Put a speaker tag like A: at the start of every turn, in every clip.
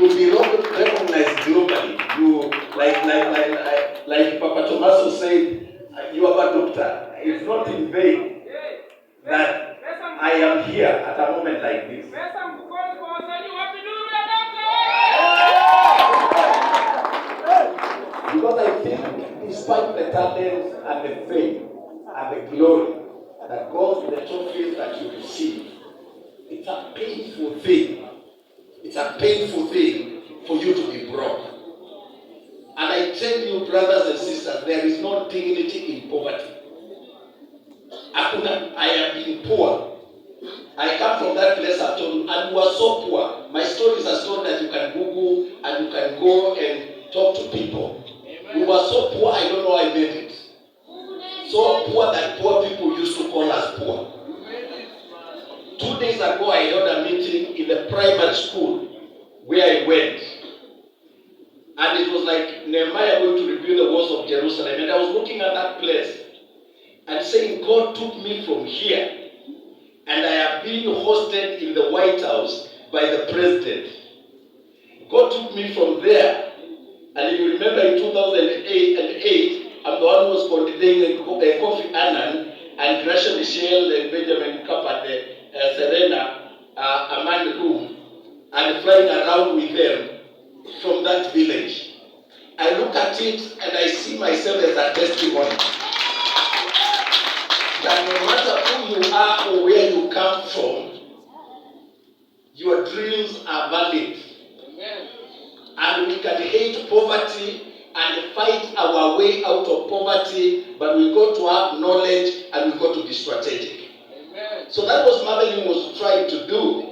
A: you'll be recognized globally. You like Papa Tommaso said, you are a doctor. It's not in vain that I am here at a moment like this. Because I think despite the talent and the fame and the glory that goes with the trophies that you receive, it's a painful thing. It's a painful thing for you to be broke. And I tell you, brothers and sisters, there is no dignity in poverty. I have been poor. I come from that place I've told you, and we were so poor. My stories are stories that you can Google and you can go and talk to people. Amen. We were so poor, I don't know how I made it. So poor that poor people used to call us poor. 2 days ago, I held a meeting in the private school where I went. And it was like Nehemiah going to rebuild the walls of Jerusalem. And I was looking at that place and saying, God took me from here. And I have been hosted in the White House by the president. God took me from there. And if you remember in 2008, I'm the one who was coordinating Kofi Annan and Gracia Michelle and Benjamin Kappa, Serena, Amanda Room, and flying around with them from that village. I look at it and I see myself as a testimony. That no matter who you are or where you come from, your dreams are valid. Amen. And we can hate poverty and fight our way out of poverty, but we got to have knowledge and we got to be strategic. Amen. So that was Madeline was trying to do.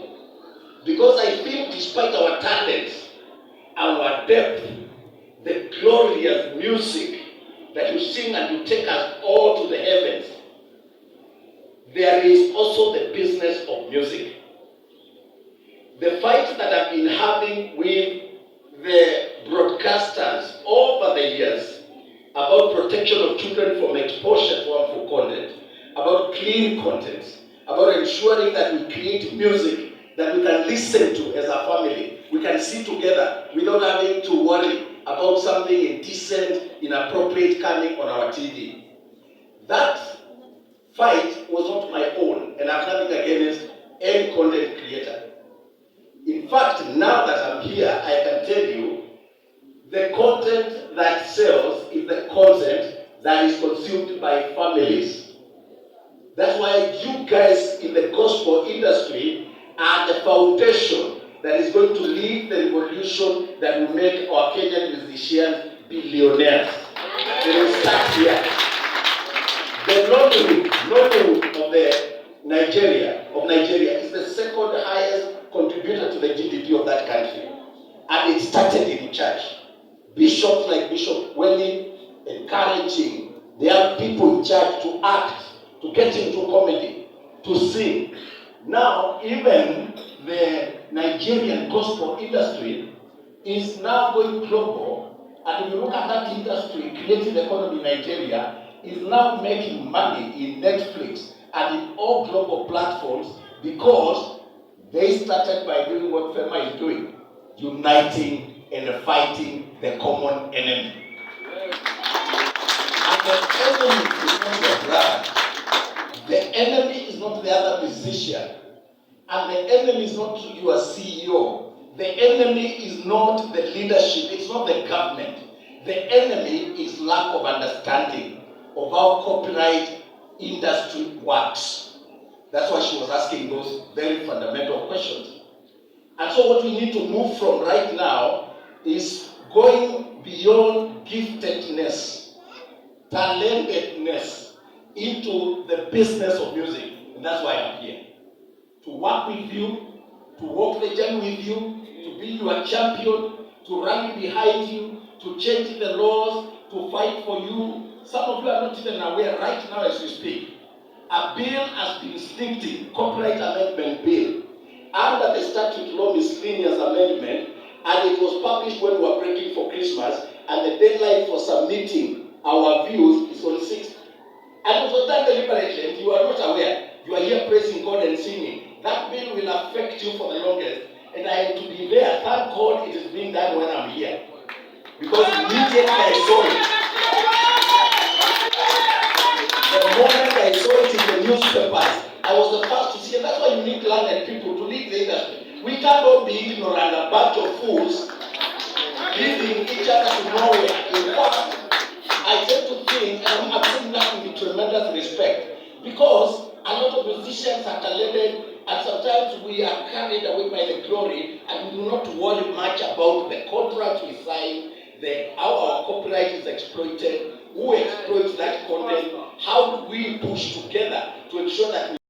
A: Because I feel despite our talents, our depth, the glorious music that you sing and you take us all to the heavens, there is also the business of music. The fight that I've been having with the broadcasters over the years about protection of children from exposure to harmful content, about clean content, about ensuring that we create music that we can listen to as a family. We can sit together without having to worry about something indecent, inappropriate coming on our TV. That fight was not my own, and I'm nothing against any content creator. In fact, now that I'm here, I can tell you the content that sells is the content that is consumed by families. That's why you guys in the gospel industry are the foundation that is going to lead the revolution that will make our Kenyan musicians billionaires. They will start here. The Nollywood of Nigeria is the second highest contributor to the GDP of that country. And it started in church. Bishops like Bishop Welly encouraging. They have people in church to act, to get into comedy, to sing. Now, even the Nigerian gospel industry is now going global. And if you look at that industry, creative economy in Nigeria is now making money in Netflix and in all global platforms because they started by doing what FEMA is doing, uniting and fighting the common enemy. And the enemy is not your brother. The enemy is not the other musician. And the enemy is not your CEO. The enemy is not the leadership. It's not the government. The enemy is lack of understanding of how copyright industry works. That's why she was asking those very fundamental questions. And so what we need to move from right now is going beyond giftedness, talentedness, into the business of music. And that's why I'm here. To work with you, to walk the journey with you, to be your champion, to run behind you, to change the laws, to fight for you. Some of you are not even aware right now as we speak. A bill has been sneaked, Copyright Amendment Bill, under the Statute Law Miscellaneous Amendment, and it was published when we were breaking for Christmas, and the deadline for submitting our views is on 6th. And it was done deliberately, and you are not aware. You are here praising God and singing. That bill will affect you for the longest, and I am to be there. Thank God it is being done when I'm here. Because immediately I saw it. The moment I saw it in the newspapers, I was the first to see it. That's why you need learned people to lead the industry. We cannot be ignorant, a bunch of fools leading each other to nowhere. In fact, I tend to think, and I'm saying that with tremendous respect, because a lot of musicians are talented, and sometimes we are carried away by the glory, and we do not worry much about the contracts we sign, how our copyright is exploited, who exploits that content, how do we push together to ensure that we